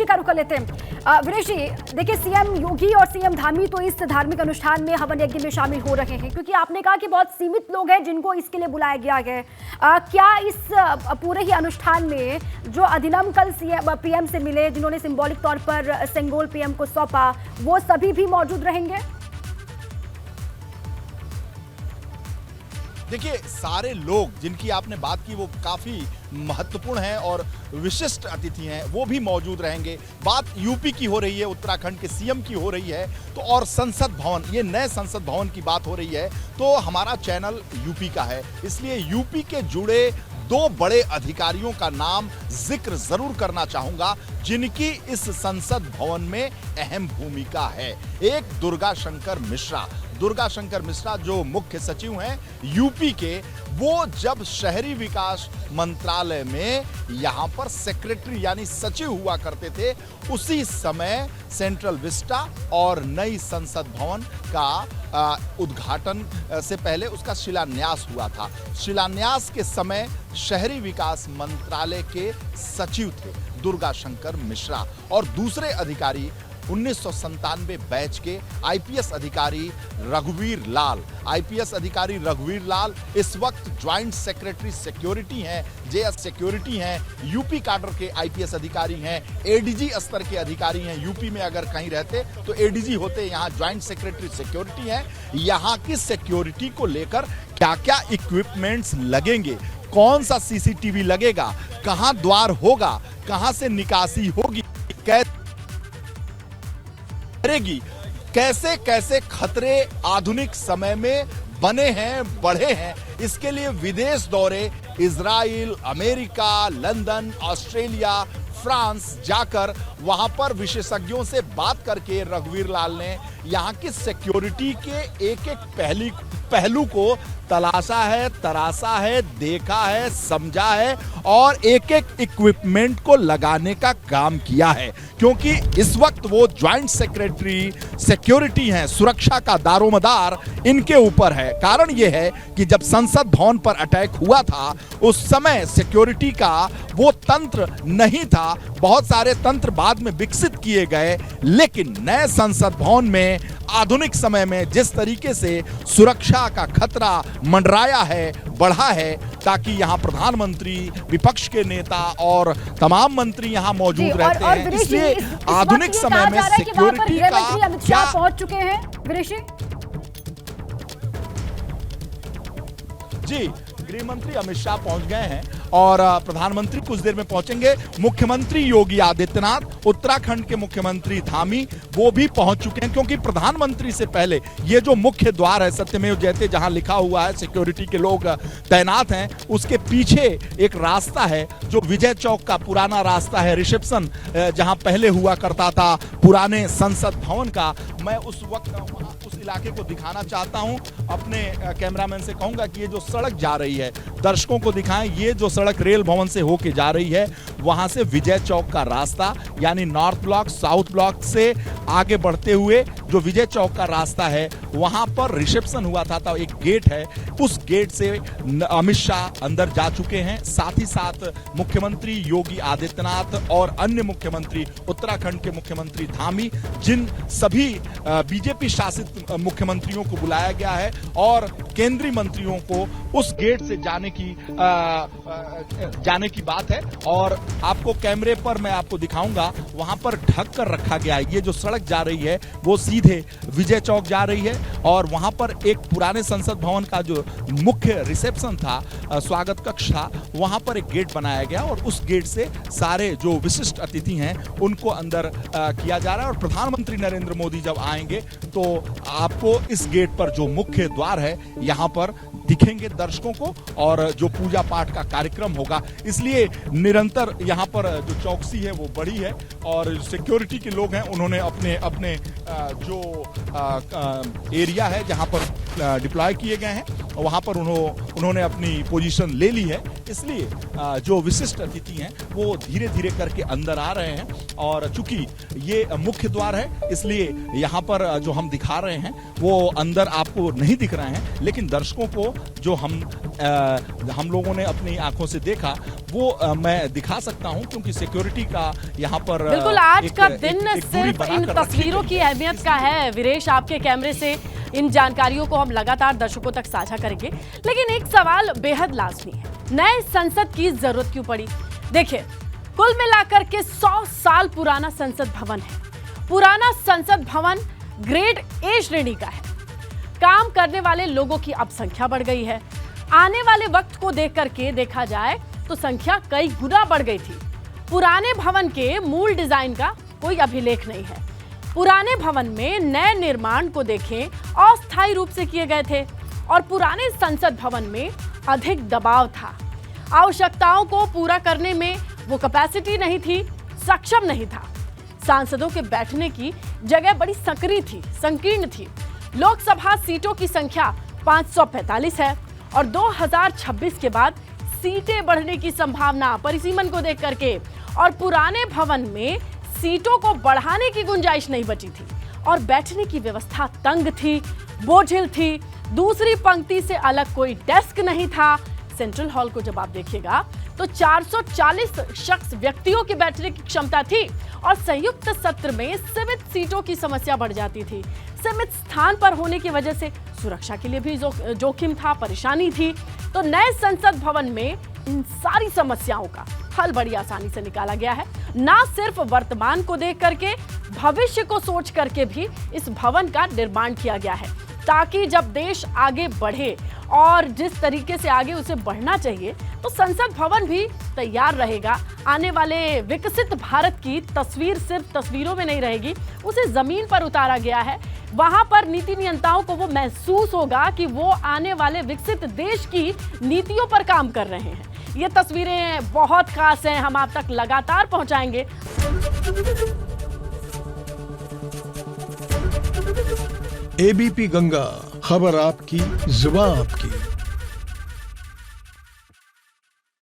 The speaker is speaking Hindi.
जी का रुख कर लेते हैं। वीरेश जी, देखिए सीएम योगी और सीएम धामी तो इस धार्मिक अनुष्ठान में हवन यज्ञ में शामिल हो रहे हैं, क्योंकि आपने कहा कि बहुत सीमित लोग हैं जिनको इसके लिए बुलाया गया है। क्या इस पूरे ही अनुष्ठान में जो अधिनियम कल पीएम से मिले, जिन्होंने सिंबॉलिक तौर पर सेंगोल पीएम को सौंपा, वो सभी भी मौजूद रहेंगे? देखिए, सारे लोग जिनकी आपने बात की वो काफी महत्वपूर्ण हैं और विशिष्ट अतिथि हैं, वो भी मौजूद रहेंगे। बात यूपी की हो रही है, उत्तराखंड के सीएम की हो रही है, तो और संसद भवन, ये नए संसद भवन की बात हो रही है, तो हमारा चैनल यूपी का है, इसलिए यूपी के जुड़े दो बड़े अधिकारियों का नाम जिक्र जरूर करना चाहूंगा जिनकी इस संसद भवन में अहम भूमिका है। एक दुर्गा शंकर मिश्रा जो मुख्य सचिव हैं यूपी के, वो जब शहरी विकास मंत्रालय में यहां पर सेक्रेटरी यानी सचिव हुआ करते थे, उसी समय सेंट्रल विस्टा और नई संसद भवन का उद्घाटन से पहले उसका शिलान्यास हुआ था। शिलान्यास के समय शहरी विकास मंत्रालय के सचिव थे दुर्गा शंकर मिश्रा, और दूसरे अधिकारी 1997 बैच के आईपीएस अधिकारी रघुवीर लाल इस वक्त ज्वाइंट सेक्रेटरी सिक्योरिटी हैं, जेएस सिक्योरिटी हैं, यूपी कैडर के आईपीएस अधिकारी हैं, एडीजी स्तर के अधिकारी हैं। यूपी में अगर कहीं रहते तो एडीजी होते, यहाँ ज्वाइंट सेक्रेटरी सिक्योरिटी हैं। यहाँ की सिक्योरिटी को लेकर क्या क्या इक्विपमेंट्स लगेंगे, कौन सा सीसीटीवी लगेगा, कहां द्वार होगा, कहां से निकासी होगी, कैसे कैसे खतरे आधुनिक समय में बने हैं, बढ़े हैं, इसके लिए विदेश दौरे Israel, America, London, Australia, France जाकर वहां पर विशेषज्ञों से बात करके रघुवीर लाल ने यहाँ की सिक्योरिटी के एक एक पहलू को तलाशा है, तराशा है, देखा है, समझा है और एक एक इक्विपमेंट को लगाने का काम किया है, क्योंकि इस वक्त वो ज्वाइंट सेक्रेटरी सिक्योरिटी हैं, सुरक्षा का दारोमदार इनके ऊपर है। कारण यह है कि जब संसद भवन पर अटैक हुआ था उस समय सिक्योरिटी का वो तंत्र नहीं था, बहुत सारे तंत्र बाद में विकसित किए गए, लेकिन नए संसद भवन में आधुनिक समय में जिस तरीके से सुरक्षा का खतरा मंडराया है, बढ़ा है, ताकि यहाँ प्रधानमंत्री, विपक्ष के नेता और तमाम मंत्री यहाँ मौजूद रहते हैं, इसलिए आधुनिक समय में सिक्योरिटी का क्या पहुंच चुके हैं वीरेश जी, गृह मंत्री अमित शाह पहुंच गए हैं और प्रधानमंत्री कुछ देर में पहुंचेंगे। मुख्यमंत्री योगी आदित्यनाथ, उत्तराखंड के मुख्यमंत्री धामी, वो भी पहुंच चुके हैं, क्योंकि प्रधानमंत्री से पहले ये जो मुख्य द्वार है सत्यमेव जयते, जहां लिखा हुआ है सिक्योरिटी के लोग तैनात हैं, उसके पीछे एक रास्ता है जो विजय चौक का पुराना रास्ता है, रिसेप्शन जहां पहले हुआ करता था पुराने संसद भवन का। मैं उस वक्त उस इलाके को दिखाना चाहता हूं, अपने कैमरामैन से कहूंगा कि ये जो सड़क जा रही है दर्शकों को दिखाएं, ये जो सड़क रेल भवन से होके जा रही है, वहां से विजय चौक का रास्ता यानी नॉर्थ ब्लॉक साउथ ब्लॉक से आगे बढ़ते हुए जो विजय चौक का रास्ता है, वहां पर रिसेप्शन हुआ था, तो एक गेट है, उस गेट से अमित शाह अंदर जा चुके हैं। साथ ही साथ मुख्यमंत्री योगी आदित्यनाथ और अन्य मुख्यमंत्री, उत्तराखंड के मुख्यमंत्री धामी, जिन सभी बीजेपी शासित मुख्यमंत्रियों को बुलाया गया है और केंद्रीय मंत्रियों को उस गेट से जाने की बात है। और आपको कैमरे पर मैं आपको दिखाऊंगा, वहां पर ढक कर रखा गया है। ये जो सड़क जा रही है वो सीधे विजय चौक जा रही है और वहां पर एक पुराने संसद भवन का जो मुख्य रिसेप्शन था, स्वागत कक्ष था, वहां पर एक गेट बनाया गया और उस गेट से सारे जो विशिष्ट अतिथि हैं उनको अंदर किया जा रहा है। और प्रधानमंत्री नरेंद्र मोदी जब आएंगे तो आपको इस गेट पर जो मुख्य द्वार है यहां पर दिखेंगे दर्शकों को, और जो पूजा पाठ का कार्यक्रम होगा, इसलिए निरंतर यहाँ पर जो चौकसी है वो बढ़ी है और सिक्योरिटी के लोग हैं उन्होंने अपने अपने जो एरिया है जहाँ पर डिप्लॉय किए गए हैं, वहां पर उन्होंने अपनी पोजीशन ले ली है। इसलिए जो विशिष्ट अतिथि हैं वो धीरे धीरे करके अंदर आ रहे हैं, और चूंकि ये मुख्य द्वार है इसलिए यहाँ पर जो हम दिखा रहे हैं वो अंदर आपको नहीं दिख रहे हैं, लेकिन दर्शकों को जो हम लोगों ने अपनी आंखों से देखा वो मैं दिखा सकता हूं, क्योंकि सिक्योरिटी का यहाँ पर बिल्कुल आज का दिन सिर्फ इन तस्वीरों की अहमियत का है। वीरेश, आपके कैमरे से इन जानकारियों को हम लगातार दर्शकों तक साझा करेंगे, लेकिन एक सवाल बेहद लाजमी है, नए संसद की जरूरत क्यों पड़ी? देखिए, कुल मिलाकर के 100 साल पुराना संसद भवन है। पुराना संसद भवन ग्रेड ए श्रेणी का है। काम करने वाले लोगों की अब संख्या बढ़ गई है। आने वाले वक्त को देख करके देखा जाए तो संख्या कई गुना बढ़ गई थी। पुराने भवन के मूल डिजाइन का कोई अभिलेख नहीं है। पुराने भवन में नए निर्माण को देखें, अस्थायी रूप से किए गए थे, और पुराने संसद भवन में अधिक दबाव था। आवश्यकताओं को पूरा करने में वो कैपेसिटी नहीं थी, सक्षम नहीं था। सांसदों के बैठने की जगह बड़ी संकीर्ण थी। लोकसभा सीटों की संख्या 545 है, और 2026 के बाद सीटें बढ़ने की संभावना परिसीमन को देख करके, और पुराने भवन में सीटों को बढ़ाने की गुंजाइश नहीं बची थी, और बैठने की व्यवस्था तंग थी, बोझिल थी। दूसरी पंक्ति से अलग कोई डेस्क नहीं था। सेंट्रल हॉल को जब आप देखिएगा तो 440 व्यक्तियों की बैठने की क्षमता थी, और संयुक्त सत्र में सीमित सीटों की समस्या बढ़ जाती थी। सीमित स्थान पर होने की वजह से सुरक्षा के लिए भी जोखिम था, परेशानी थी। तो नए संसद भवन में इन सारी समस्याओं का हल बड़ी आसानी से निकाला गया है। ना सिर्फ वर्तमान को देख करके, भविष्य को सोच करके भी इस भवन का निर्माण किया गया है, ताकि जब देश आगे बढ़े और जिस तरीके से आगे उसे बढ़ना चाहिए, तो संसद भवन भी तैयार रहेगा। आने वाले विकसित भारत की तस्वीर सिर्फ तस्वीरों में नहीं रहेगी, उसे जमीन पर उतारा गया है। वहां पर नीति नियंताओं को वो महसूस होगा कि वो आने वाले विकसित देश की नीतियों पर काम कर रहे हैं। ये तस्वीरें बहुत खास हैं, हम आप तक लगातार पहुंचाएंगे। एबीपी गंगा, खबर आपकी, जुबान आपकी।